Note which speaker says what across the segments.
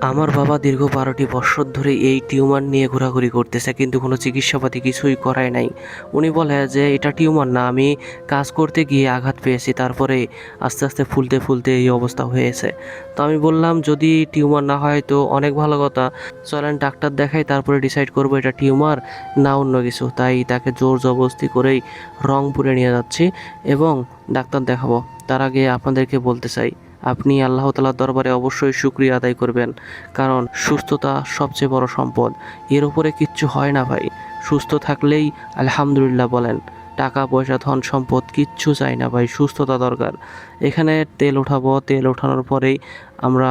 Speaker 1: আমার বাবা দীর্ঘ 12টি বৎসর ধরে এই টিউমার নিয়ে ঘোরাঘুরি করতেছে, কিন্তু কোনো চিকিৎসাপাতি কিছুই করায় নাই। উনি বলে যে এটা টিউমার না, আমি কাজ করতে গিয়ে আঘাত পেয়েছি, তারপরে আস্তে আস্তে ফুলতে ফুলতে এই অবস্থা হয়েছে। তো আমি বললাম যদি টিউমার না হয় তো অনেক ভালো কথা, চলেন ডাক্তার দেখাই, তারপরে ডিসাইড করবো এটা টিউমার না অন্য কিছু। তাই তাকে জোর জবরদস্তি করেই রংপুরে নিয়ে যাচ্ছি এবং ডাক্তার দেখাবো। তার আগে আপনাদেরকে বলতে চাই, আপনি আল্লাহ তাআলার দরবারে অবশ্যই শুকরিয়া আদায় করবেন, কারণ সুস্থতা সবচেয়ে বড় সম্পদ। এর উপরে কিচ্ছু হয় না ভাই, সুস্থ থাকলেই আলহামদুলিল্লাহ বলেন। টাকা পয়সা ধন সম্পদ কিচ্ছু চাই না ভাই, সুস্থতা দরকার। এখানে তেল উঠাবো, তেল ওঠানোর পরেই আমরা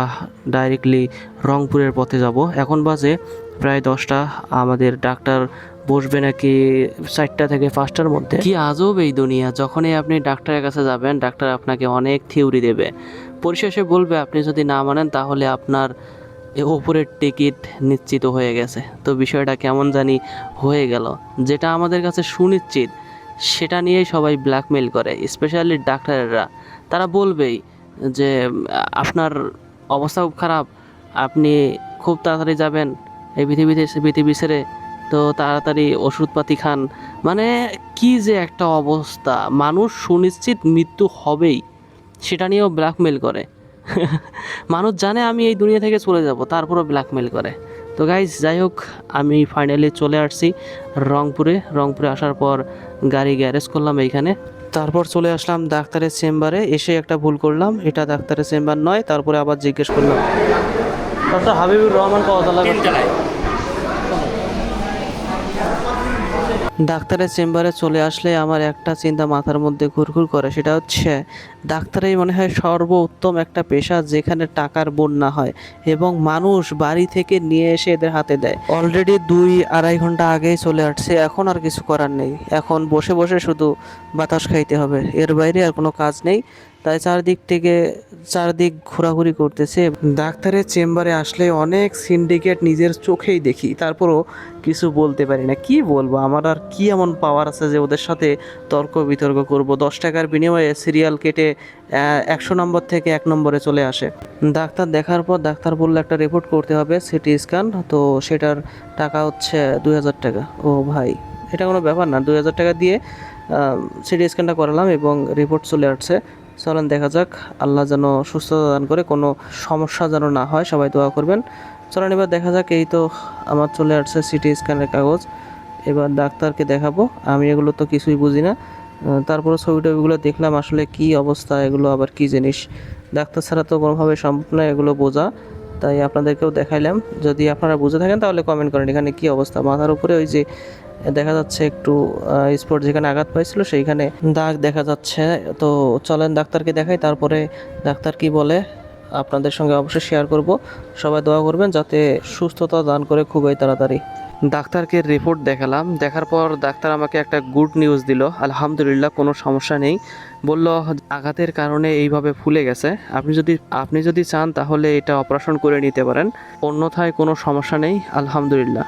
Speaker 1: ডাইরেক্টলি রংপুরের পথে যাব। এখন বাজে প্রায় 10টা। আমাদের ডাক্তার বসবে নাকি 4টা থেকে 5টার মধ্যে। কি আজব এই দুনিয়া, যখনই আপনি ডাক্তারের কাছে যাবেন ডাক্তার আপনাকে অনেক থিওরি দেবে, পরিশেষে বলবে আপনি যদি না মানেন তাহলে আপনার ওপরের টিকিট নিশ্চিত হয়ে গেছে। তো বিষয়টা কেমন জানি হয়ে গেল, যেটা আমাদের কাছে সুনিশ্চিত সেটা নিয়েই সবাই ব্ল্যাকমেল করে, স্পেশালি ডাক্তাররা। তারা বলবেই যে আপনার অবস্থা খুব খারাপ, আপনি খুব তাড়াতাড়ি যাবেন এই পৃথিবী ছেড়ে, তো তাড়াতাড়ি ওষুধপাতি খান। মানে কি যে একটা অবস্থা, মানুষ সুনিশ্চিত মৃত্যু হবেই সেটা নিয়েও ব্ল্যাকমেল করে। মানুষ জানে আমি এই দুনিয়া থেকে চলে যাব, তারপরও ব্ল্যাকমেল করে। তো গাইজ যাই হোক, আমি ফাইনালি চলে আসছি রংপুরে আসার পর গাড়ি গ্যারেজ করলাম এইখানে, তারপর চলে আসলাম ডাক্তারের চেম্বারে। এসে একটা ভুল করলাম, এটা ডাক্তারের চেম্বার নয়। তারপরে আবার জিজ্ঞেস করলাম ডক্টর হাবিবুর রহমান কতলা। ডাক্তারের চেম্বারে চলে আসলে আমার একটা চিন্তা মাথার মধ্যে ঘুরঘুর করে, সেটা হচ্ছে ডাক্তারই মনে হয় সর্বোত্তম একটা পেশা যেখানে টাকার বন্যা হয় এবং মানুষ বাড়ি থেকে নিয়ে এসে এদের হাতে দেয়। অলরেডি 2-2.5 ঘন্টা আগেই চলে আসছে, এখন আর কিছু করার নেই, এখন বসে বসে শুধু বাতাস খাইতে হবে, এর বাইরে আর কোনো কাজ নেই। তাই চারদিক ঘোরাঘুরি করতেছে। ডাক্তারের চেম্বারে আসলে অনেক সিন্ডিকেট নিজের চোখেই দেখি, তারপরও কিছু বলতে পারি না। কি বলবো, আমার আর কি এমন পাওয়ার আছে যে ওদের সাথে তর্ক বিতর্ক করব? 10 টাকার বিনিময়ে সিরিয়াল কেটে 100 নম্বর থেকে 1 নম্বরে চলে আসে। ডাক্তার দেখার পর ডাক্তার বললো একটা রিপোর্ট করতে হবে, সিটি স্ক্যান। তো সেটার টাকা হচ্ছে 2000 টাকা। ও ভাই, এটা কোনো ব্যাপার না, 2000 টাকা দিয়ে সিটি স্ক্যানটা করালাম এবং রিপোর্ট চলে আসছে। চলেন দেখা যাক, আল্লাহ যেন সুস্থতা দান করে, কোনো সমস্যা যেন না হয়, সবাই দোয়া করবেন। চলেন এবার দেখা যাক। এই তো আমার চলে আসছে সিটি স্ক্যানের কাগজ, এবার ডাক্তারকে দেখাবো। আমি এগুলো তো কিছুই বুঝি না, তারপরে ছবি টবিগুলো দেখলাম, আসলে কি অবস্থা, এগুলো আবার কি জিনিস, ডাক্তার ছাড়া তো কোনোভাবে সম্ভব নয় এগুলো বোঝা। তাই আপনাদেরকেও দেখাইলাম, যদি আপনারা বুঝে থাকেন তাহলে কমেন্ট করেন এখানে কি অবস্থা। মাথার উপরে ওই যে দেখা যাচ্ছে একটু স্পট যেখানে আঘাত পাইছিল সেইখানে দাগ দেখা যাচ্ছে। তো চলেন ডাক্তারকে দেখাই, তারপরে ডাক্তার কি বলে আপনাদের সঙ্গে অবশ্যই শেয়ার করব। সবাই দোয়া করবেন যাতে সুস্থতা দান করে খুবই তাড়াতাড়ি। ডাক্তারকে রিপোর্ট দেখালাম, দেখার পর ডাক্তার আমাকে একটা গুড নিউজ দিল, আলহামদুলিল্লাহ কোনো সমস্যা নেই। বলল আঘাতের কারণে এইভাবে ফুলে গেছে, আপনি যদি চান তাহলে এটা অপারেশন করে নিতে পারেন, অন্যথায় কোনো সমস্যা নেই, আলহামদুলিল্লাহ।